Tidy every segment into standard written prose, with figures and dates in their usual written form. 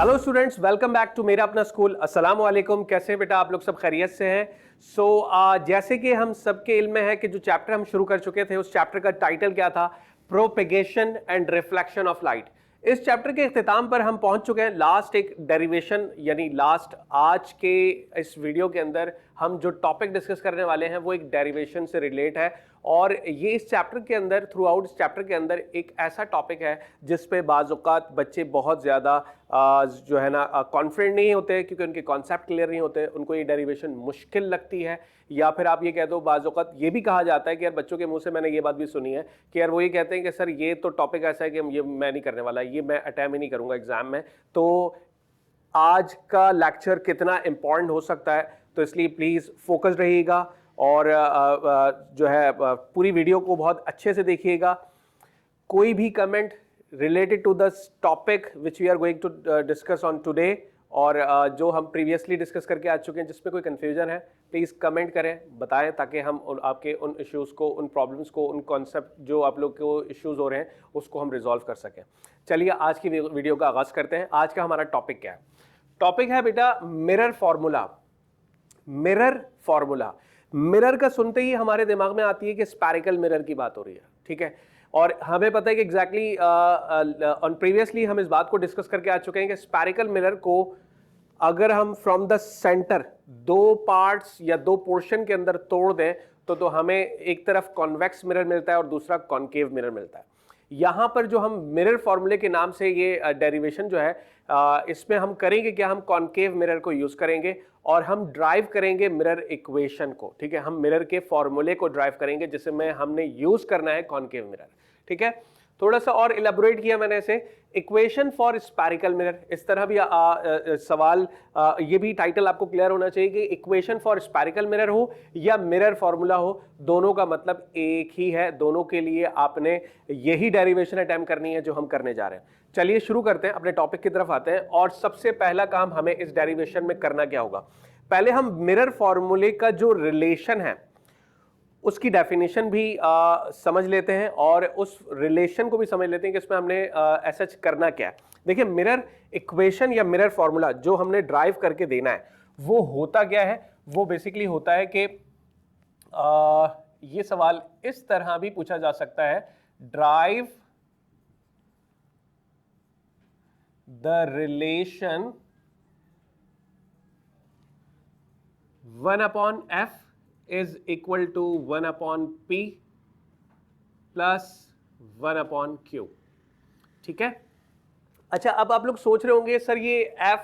Hello students, welcome back to मेरा अपना school. अस्सलाम वालेकुम। कैसे हैं बेटा आप लोग? सब खैरियत से हैं? जैसे कि हम सबके इल्म में है कि जो चैप्टर हम शुरू कर चुके थे उस चैप्टर का टाइटल क्या था? Propagation and reflection of light. इस चैप्टर के इख्तिताम पर हम पहुंच चुके हैं। लास्ट एक डेरिवेशन यानी लास्ट आज के इस वीडियो के अंदर हम जो टॉपिक डिस्कस करने वाले हैं वो एक डेरिवेशन से रिलेट है और ये इस चैप्टर के अंदर थ्रू आउट इस चैप्टर के अंदर एक ऐसा टॉपिक है जिस पे बाज़ औक़ात बच्चे बहुत ज़्यादा जो है ना कॉन्फिडेंट नहीं होते क्योंकि उनके कॉन्सेप्ट क्लियर नहीं होते, उनको ये डेरिवेशन मुश्किल लगती है। या फिर आप ये कह दो, बाज़ औक़ात ये भी कहा जाता है कि यार बच्चों के मुंह से मैंने ये बात भी सुनी है कि यार वो ये कहते हैं कि सर ये तो टॉपिक ऐसा है कि ये मैं नहीं करने वाला, ये मैं अटैम्प्ट ही नहीं करूँगा एग्जाम में। तो आज का लेक्चर कितना इंपॉर्टेंट हो सकता है, तो इसलिए प्लीज़ फोकस्ड रहिएगा और जो है पूरी वीडियो को बहुत अच्छे से देखिएगा। कोई भी comment related to the topic which we are going to discuss on today और जो हम प्रीवियसली डिस्कस करके आ चुके हैं जिसमें कोई कन्फ्यूजन है प्लीज़ कमेंट करें, बताएं ताकि हम आपके उन इश्यूज़ को, उन प्रॉब्लम्स को, उन कॉन्सेप्ट जो आप लोग को इश्यूज़ हो रहे हैं उसको हम रिजॉल्व कर सकें। चलिए आज की वीडियो का आगाज़ करते हैं। आज का हमारा टॉपिक क्या है? टॉपिक है बेटा mirror formula. Mirror formula, mirror का सुनते ही हमारे दिमाग में आती है कि स्पैरिकल मिरर की बात हो रही है, ठीक है। और हमें पता है कि एग्जैक्टली ऑन प्रीवियसली हम इस बात को डिस्कस करके आ चुके हैं कि स्पैरिकल मिरर को अगर हम फ्रॉम द सेंटर दो पार्ट्स या दो पोर्शन के अंदर तोड़ दें तो हमें एक तरफ कॉन्वेक्स मिरर मिलता है और दूसरा कॉनकेव मिरर मिलता है। यहाँ पर जो हम मिरर फॉर्मूले के नाम से ये डेरिवेशन जो है इसमें हम करेंगे क्या? हम कॉनकेव मिरर को यूज करेंगे और हम ड्राइव करेंगे मिरर इक्वेशन को, ठीक है। हम मिरर के फॉर्मूले को ड्राइव करेंगे जिसमें हमने यूज करना है कॉनकेव मिरर, ठीक है। थोड़ा सा और इलेबोरेट किया मैंने इसे, इक्वेशन फॉर स्पैरिकल मिरर। इस तरह भी सवाल ये भी टाइटल आपको क्लियर होना चाहिए कि इक्वेशन फॉर स्पैरिकल मिरर हो या मिरर फॉर्मूला हो, दोनों का मतलब एक ही है। दोनों के लिए आपने यही डेरिवेशन अटेम्प्ट करनी है जो हम करने जा रहे हैं। चलिए शुरू करते हैं, अपने टॉपिक की तरफ आते हैं। और सबसे पहला काम हमें इस डेरिवेशन में करना क्या होगा? पहले हम मिरर फॉर्मूले का जो रिलेशन है उसकी डेफिनेशन भी समझ लेते हैं और उस रिलेशन को भी समझ लेते हैं कि इसमें हमने ऐसा करना क्या है। देखिए, मिरर इक्वेशन या मिरर फॉर्मूला जो हमने ड्राइव करके देना है वो होता क्या है? वो बेसिकली होता है कि ये सवाल इस तरह भी पूछा जा सकता है, drive the relation 1/f is equal to 1/p plus 1/q, ठीक है। अच्छा, अब आप लोग सोच रहे होंगे सर ये f,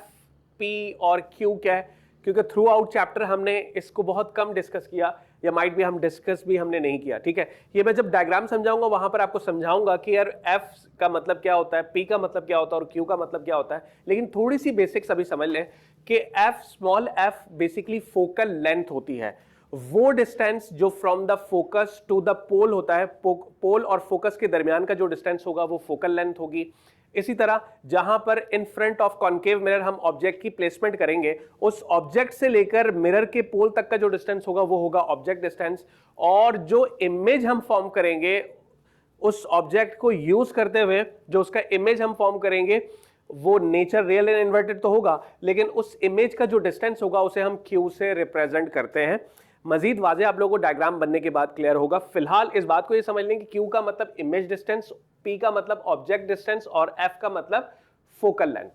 p और q क्या है? क्योंकि थ्रू आउट चैप्टर हमने इसको बहुत कम डिस्कस किया या माइट भी हम डिस्कस भी हमने नहीं किया, ठीक है। ये मैं जब डायग्राम समझाऊंगा वहां पर आपको समझाऊंगा कि यार f का मतलब क्या होता है, p का मतलब क्या होता है और q का मतलब क्या होता है। लेकिन थोड़ी सी बेसिक्स अभी समझ लें कि f, small f basically focal length होती है। वो डिस्टेंस जो from the focus to the pole होता है, पोल और फोकस के दरमियान का जो डिस्टेंस होगा वो फोकल लेंथ होगी। इसी तरह जहां पर इन फ्रंट ऑफ कॉनकेव मिरर हम ऑब्जेक्ट की प्लेसमेंट करेंगे, उस ऑब्जेक्ट से लेकर मिरर के पोल तक का जो डिस्टेंस होगा वो होगा ऑब्जेक्ट डिस्टेंस। और जो इमेज हम फॉर्म करेंगे उस ऑब्जेक्ट को यूज करते हुए, जो उसका इमेज हम फॉर्म करेंगे वो नेचर रियल एंड इन्वर्टेड तो होगा, लेकिन उस इमेज का जो डिस्टेंस होगा उसे हम क्यू से रिप्रेजेंट करते हैं। मजीद वाजे आप लोगों को डायग्राम बनने के बाद क्लियर होगा। फिलहाल इस बात को ये समझ लें कि क्यू का मतलब इमेज डिस्टेंस, पी का मतलब ऑब्जेक्ट डिस्टेंस और एफ का मतलब फोकल लेंथ।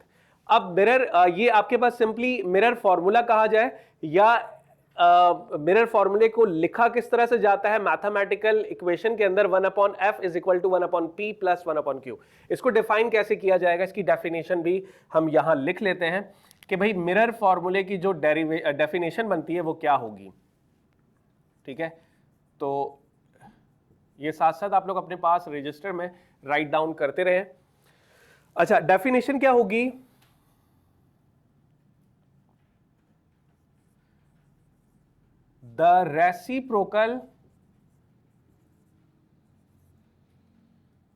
अब मिरर, ये आपके पास सिंपली मिरर फॉर्मूला कहा जाए या मिरर फॉर्मूले को लिखा किस तरह से जाता है मैथमेटिकल इक्वेशन के अंदर, 1/f is equal to 1/p plus 1/q। इसको डिफाइन कैसे किया जाएगा, इसकी डेफिनेशन भी हम यहां लिख लेते हैं कि भाई मिरर फॉर्मूले की जो डेफिनेशन बनती है वो क्या होगी, ठीक है। तो ये साथ साथ आप लोग अपने पास रजिस्टर में राइट डाउन करते रहे। अच्छा, डेफिनेशन क्या होगी? The reciprocal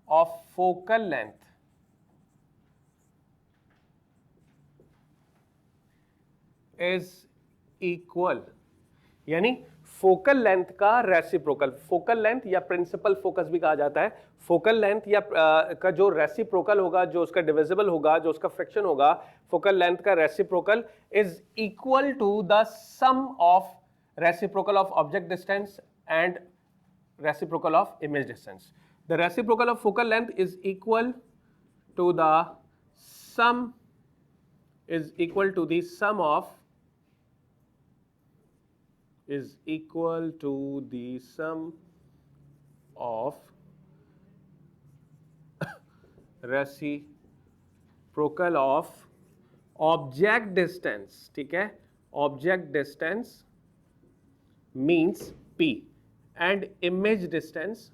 of focal length is equal, यानी फोकल लेंथ का रेसिप्रोकल, फोकल लेंथ या प्रिंसिपल फोकस भी कहा जाता है, फोकल लेंथ या का जो रेसिप्रोकल होगा, जो उसका डिविजिबल होगा, जो उसका फ्रैक्शन होगा, फोकल लेंथ का reciprocal is equal to the sum of reciprocal of object distance and reciprocal of image distance. The reciprocal of focal length is equal to the sum is equal to the sum of reciprocal of object distance. ठीक है, object distance means P and image distance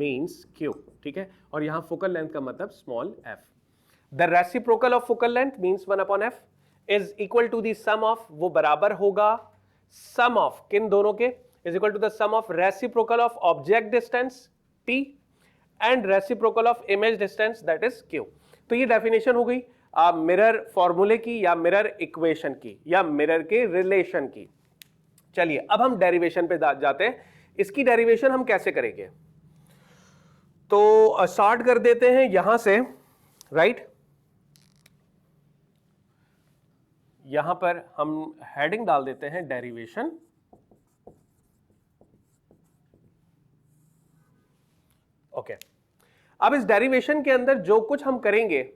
means Q. ठीक है, और यहां focal length का मतलब small f. The reciprocal of focal length means 1/f is equal to the sum of, वो बराबर होगा सम ऑफ किन दोनों के, is equal to the sum of reciprocal of object distance p and reciprocal of image distance that is q. तो ये definition हो गई मिरर फॉर्मूले की या मिरर इक्वेशन की या मिरर के रिलेशन की. चलिए अब हम डेरिवेशन पे जाते हैं. इसकी डेरिवेशन हम कैसे करेंगे, तो स्टार्ट कर देते हैं यहां से, राइट. यहां पर हम हेडिंग डाल देते हैं डेरिवेशन. ओके, अब इस डेरिवेशन के अंदर जो कुछ हम करेंगे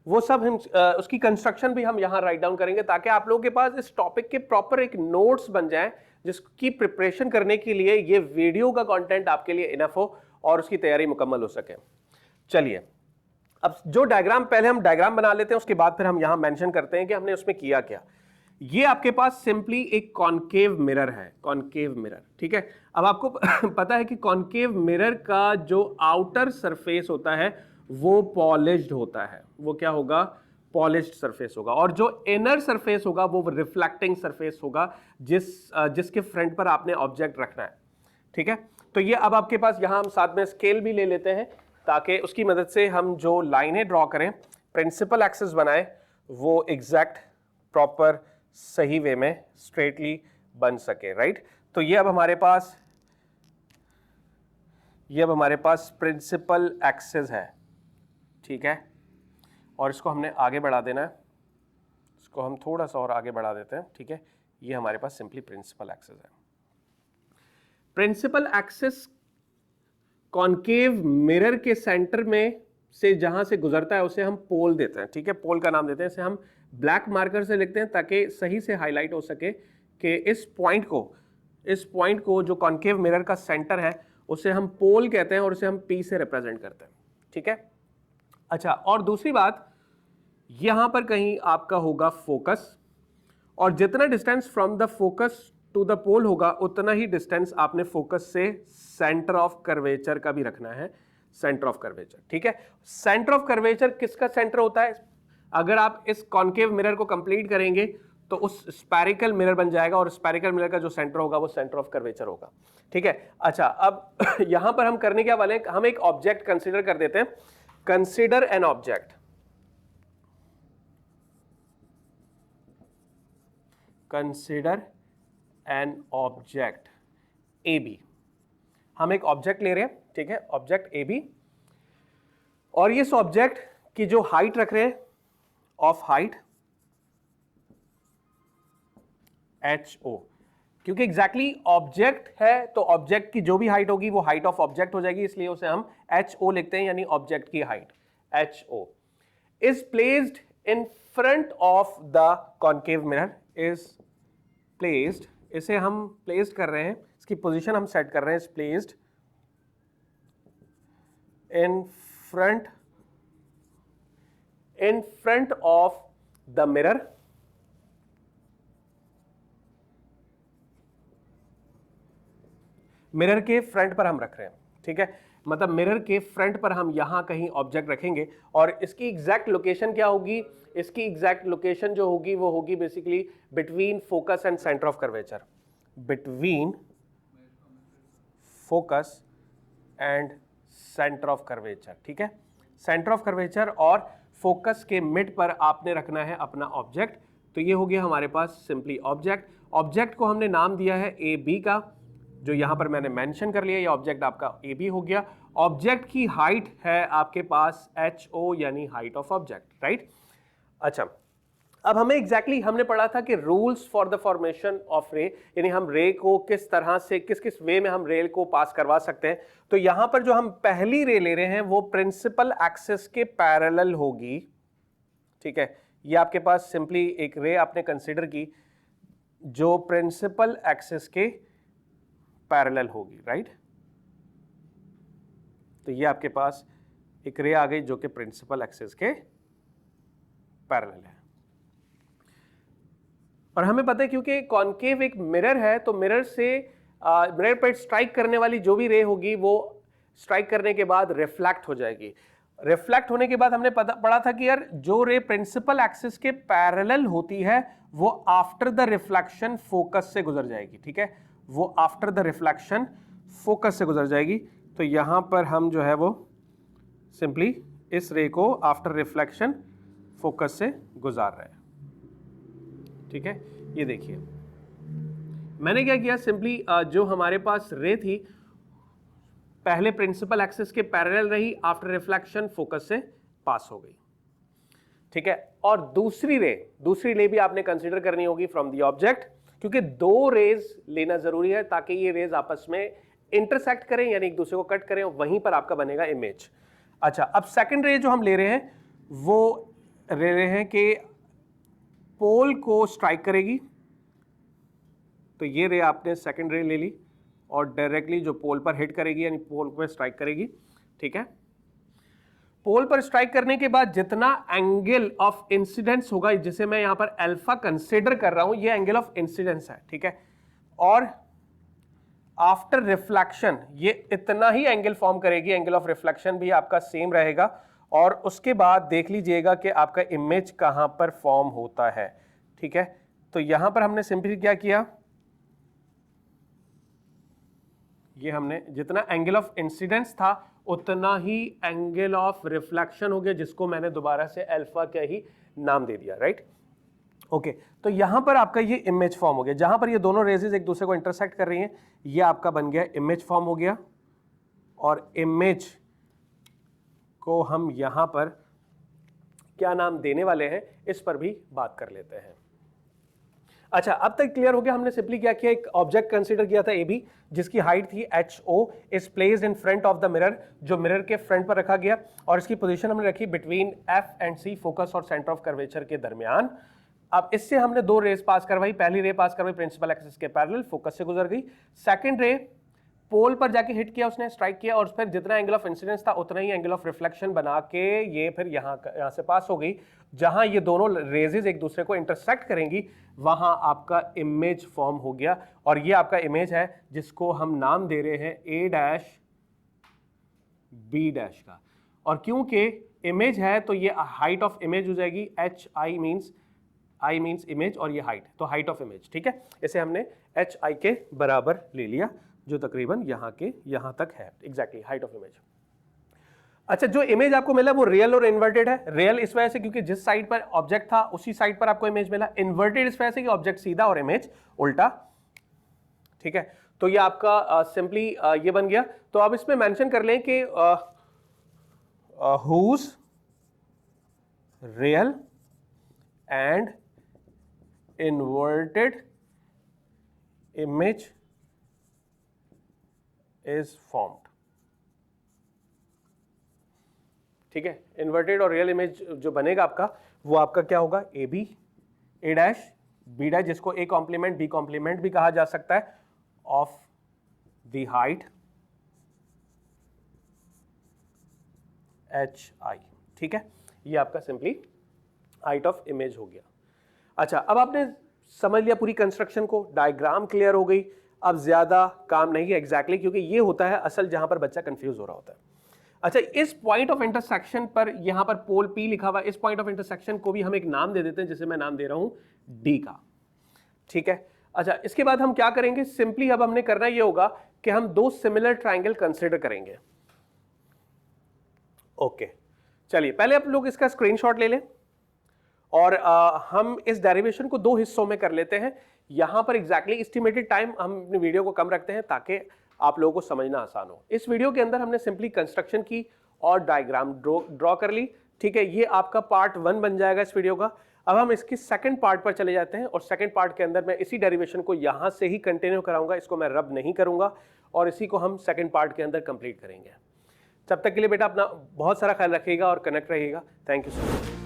वो सब हम उसकी कंस्ट्रक्शन भी हम यहां राइट डाउन करेंगे ताकि आप लोगों के पास इस टॉपिक के प्रॉपर एक नोट्स बन जाएं, जिसकी प्रिपरेशन करने के लिए ये वीडियो का कंटेंट आपके लिए इनफ हो और उसकी तैयारी मुकम्मल हो सके. चलिए अब जो डायग्राम, पहले हम डायग्राम बना लेते हैं, उसके बाद फिर हम यहां मेंशन करते हैं कि हमने उसमें किया क्या. ये आपके पास सिंपली एक कॉनकेव मिरर है, कॉनकेव मिरर. ठीक है, अब आपको पता है कि कॉनकेव मिरर का जो आउटर सरफेस होता है वो पॉलिश्ड होता है. वो क्या होगा, पॉलिश्ड सरफेस होगा, और जो इनर सरफेस होगा वो रिफ्लेक्टिंग सरफेस होगा, जिसके फ्रंट पर आपने ऑब्जेक्ट रखना है. ठीक है, तो ये अब आपके पास यहां हम साथ में स्केल भी ले लेते हैं ताकि उसकी मदद से हम जो लाइनें ड्रॉ करें, प्रिंसिपल एक्सिस बनाए, वो एग्जैक्ट प्रॉपर सही वे में स्ट्रेटली बन सके, राइट. तो ये अब हमारे पास प्रिंसिपल एक्सिस है. ठीक है, और इसको हमने आगे बढ़ा देना है, इसको हम थोड़ा सा और आगे बढ़ा देते हैं. ठीक है, ये हमारे पास सिंपली प्रिंसिपल एक्सिस है. प्रिंसिपल एक्सिस कॉनकेव मिरर के सेंटर में से जहां से गुजरता है उसे हम पोल देते हैं. ठीक है, पोल का नाम देते हैं, इसे हम ब्लैक मार्कर से लिखते हैं ताकि सही से हाईलाइट हो सके कि इस पॉइंट को जो कॉनकेव मिरर का सेंटर है उसे हम पोल कहते हैं और उसे हम P से रिप्रेजेंट करते हैं. ठीक है, अच्छा, और दूसरी बात, यहां पर कहीं आपका होगा फोकस, और जितना distance from the focus to the pole होगा उतना ही डिस्टेंस आपने फोकस से सेंटर ऑफ कर्वेचर का भी रखना है, सेंटर ऑफ कर्वेचर. ठीक है, सेंटर ऑफ कर्वेचर किसका सेंटर होता है, अगर आप इस कॉनकेव मिरर को कंप्लीट करेंगे तो उस स्फेरिकल मिरर बन जाएगा, और स्फेरिकल मिरर का जो सेंटर होगा वो सेंटर ऑफ कर्वेचर होगा. ठीक है, अच्छा, अब यहां पर हम करने क्या वाले हैं, हम एक ऑब्जेक्ट कंसीडर कर देते हैं. Consider an object, consider an object A B. हम एक ऑब्जेक्ट ले रहे हैं. ठीक है, ऑब्जेक्ट ए बी, और इस ऑब्जेक्ट की जो हाइट रख रहे हैं, ऑफ हाइट HO, क्योंकि एग्जैक्टली ऑब्जेक्ट है तो ऑब्जेक्ट की जो भी हाइट होगी वो हाइट ऑफ ऑब्जेक्ट हो जाएगी, इसलिए उसे हम HO लिखते हैं, यानी ऑब्जेक्ट की height. HO is placed in front of the concave mirror, is placed, इसे हम प्लेस्ड कर रहे हैं, इसकी पोजीशन हम सेट कर रहे हैं, is placed in front of the mirror, mirror के फ्रंट पर हम रख रहे हैं. ठीक है, मतलब मिरर के फ्रंट पर हम यहां कहीं ऑब्जेक्ट रखेंगे, और इसकी एग्जैक्ट लोकेशन क्या होगी, इसकी एग्जैक्ट लोकेशन जो होगी वो होगी basically between focus and centre of curvature, between focus and centre of curvature. ठीक है, सेंटर ऑफ कर्वेचर और फोकस के मिड पर आपने रखना है अपना ऑब्जेक्ट, तो ये हो गया हमारे पास सिंपली ऑब्जेक्ट। ऑब्जेक्ट को हमने नाम दिया है ए बी का, जो यहां पर मैंने मेंशन कर लिया, ये ऑब्जेक्ट आपका ए बी हो गया। ऑब्जेक्ट की हाइट है आपके पास एच ओ, यानी हाइट ऑफ ऑब्जेक्ट, राइट। अच्छा, अब हमें एग्जैक्टली हमने पढ़ा था कि rules for the formation of रे, यानी हम रे को किस तरह से किस किस वे में हम रे को पास करवा सकते हैं। तो यहां पर जो हम पहली रे ले रहे हैं वो प्रिंसिपल एक्सिस के पैरेलल होगी, ठीक है। ये आपके पास सिंपली एक रे आपने कंसीडर की जो प्रिंसिपल एक्सिस के पैरेलल होगी, राइट। तो ये आपके पास एक रे आ गई जो कि प्रिंसिपल एक्सिस के पैरेलल है। और हमें पता है क्योंकि कॉन्केव एक मिरर है, तो मिरर से मिरर पर स्ट्राइक करने वाली जो भी रे होगी वो स्ट्राइक करने के बाद रिफ्लेक्ट हो जाएगी। रिफ्लेक्ट होने के बाद हमने पढ़ा था कि यार जो रे प्रिंसिपल एक्सिस के पैरेलल होती है वो आफ्टर द रिफ्लेक्शन फोकस से गुजर जाएगी, ठीक है। वो आफ्टर द रिफ्लेक्शन फोकस से गुजर जाएगी। तो यहां पर हम जो है वो सिंपली इस रे को आफ्टर रिफ्लेक्शन फोकस से गुजार रहे हैं, ठीक है। ये देखिए मैंने क्या किया, सिंपली जो हमारे पास रे थी पहले प्रिंसिपल एक्सिस के पैरेलल रही, आफ्टर रिफ्लेक्शन फोकस से पास हो गई, ठीक है। और दूसरी रे भी आपने कंसीडर करनी होगी फ्रॉम द ऑब्जेक्ट, क्योंकि दो रेज लेना जरूरी है ताकि ये रेज आपस में इंटरसेक्ट करें, यानी एक दूसरे को कट करें, वहीं पर आपका बनेगा इमेज। अच्छा, अब सेकंड रे जो हम ले रहे हैं वो ले रहे हैं कि पोल को स्ट्राइक करेगी। तो ये रे आपने सेकंड रे ले ली और डायरेक्टली जो पोल पर हिट करेगी, यानी पोल पर स्ट्राइक करेगी, ठीक है। पोल पर स्ट्राइक करने के बाद जितना एंगल ऑफ इंसिडेंस होगा, जिसे मैं यहां पर अल्फा कंसीडर कर रहा हूं, ये एंगल ऑफ इंसिडेंस है, ठीक है। और आफ्टर रिफ्लेक्शन ये इतना ही एंगल फॉर्म करेगी, एंगल ऑफ रिफ्लेक्शन भी आपका सेम रहेगा। और उसके बाद देख लीजिएगा कि आपका इमेज कहां पर फॉर्म होता है, ठीक है। तो यहां पर हमने सिंपली क्या किया, ये हमने जितना एंगल ऑफ इंसिडेंस था उतना ही एंगल ऑफ रिफ्लेक्शन हो गया, जिसको मैंने दोबारा से अल्फा का ही नाम दे दिया, राइट। ओके, तो यहां पर आपका ये इमेज फॉर्म हो गया, जहां पर ये दोनों रेजेस एक दूसरे को इंटरसेक्ट कर रही हैं, ये आपका बन गया इमेज फॉर्म हो गया। और इमेज को हम यहां पर क्या नाम देने वाले हैं इस पर भी बात कर लेते हैं। अच्छा, अब तक क्लियर हो गया, हमने सिंपली क्या किया, एक ऑब्जेक्ट कंसीडर किया था ए बी, जिसकी हाइट थी H O, is placed in front of the mirror, जो मिरर के फ्रंट पर रखा गया, और इसकी पोजीशन हमने रखी between F and C, focus और सेंटर ऑफ कर्वेचर के दरमियान। अब इससे हमने दो रेस पास करवाई, पहली रे पास करवाई प्रिंसिपल एक्सिस के पैरेलल, फोकस से गुजर गई। सेकंड रे पोल पर जाके हिट किया, उसने स्ट्राइक किया, और फिर जितना एंगल ऑफ इंसिडेंस था उतना ही एंगल ऑफ रिफ्लेक्शन बना के ये फिर यहां से पास हो गई। जहां ये दोनों रेजेस एक दूसरे को इंटरसेक्ट करेंगी वहां आपका इमेज फॉर्म हो गया। और ये आपका इमेज है जिसको हम नाम दे रहे हैं ए डैश बी डैश का। और क्योंकि इमेज है तो ये हाइट ऑफ इमेज हो जाएगी, एच आई मीन्स इमेज, और ये हाइट, तो हाइट ऑफ इमेज, ठीक है। इसे हमने एच आई के बराबर ले लिया, जो तकरीबन यहां तक है, एग्जैक्टली हाइट ऑफ इमेज। अच्छा, जो इमेज आपको मिला वो रियल और इन्वर्टेड है। रियल इस वजह से क्योंकि जिस साइड पर ऑब्जेक्ट था उसी साइड पर आपको इमेज मिला। इन्वर्टेड इस वजह से कि ऑब्जेक्ट सीधा और इमेज उल्टा, ठीक है। तो ये आपका सिंपली ये बन गया। तो अब इसमें मेंशन कर लें कि whose real and inverted image is formed, ठीक है। इन्वर्टेड और रियल इमेज जो बनेगा आपका वो आपका क्या होगा, A B, A dash B dash, जिसको ए कॉम्प्लीमेंट बी कॉम्प्लीमेंट भी कहा जा सकता है, of the height H I, ठीक है। ये आपका सिंपली हाइट ऑफ इमेज हो गया। अच्छा, अब आपने समझ लिया पूरी कंस्ट्रक्शन को, डायग्राम क्लियर हो गई। अब ज्यादा काम नहीं है एग्जैक्टली, क्योंकि ये होता है असल जहां पर बच्चा कंफ्यूज हो रहा होता है। अच्छा, इस पॉइंट ऑफ इंटरसेक्शन पर यहां पर पोल पी लिखा हुआ है, इस पॉइंट ऑफ इंटरसेक्शन को भी हम एक नाम दे देते हैं, जिसे मैं नाम दे रहा हूं डी का, ठीक है। अच्छा, इसके बाद हम क्या करेंगे, सिंपली अब हमने करना ये होगा कि हम दो सिमिलर ट्राइंगल कंसिडर करेंगे। ओके, चलिए पहले आप लोग इसका स्क्रीनशॉट ले लें और हम इस डेरिवेशन को 2 हिस्सों में कर लेते हैं। यहाँ पर एग्जैक्टली एस्टिमेटेड टाइम हम अपनी वीडियो को कम रखते हैं ताकि आप लोगों को समझना आसान हो। इस वीडियो के अंदर हमने सिंपली कंस्ट्रक्शन की और डायग्राम ड्रॉ कर ली, ठीक है। ये आपका पार्ट 1 बन जाएगा इस वीडियो का। अब हम इसकी सेकंड पार्ट पर चले जाते हैं और सेकंड पार्ट के अंदर मैं इसी डेरिवेशन को यहाँ से ही कंटिन्यू कराऊंगा, इसको मैं रब नहीं करूंगा और इसी को हम सेकंड पार्ट के अंदर कंप्लीट करेंगे। तब तक के लिए बेटा अपना बहुत सारा ख्याल रखिएगा और कनेक्ट रहिएगा। Thank you so much.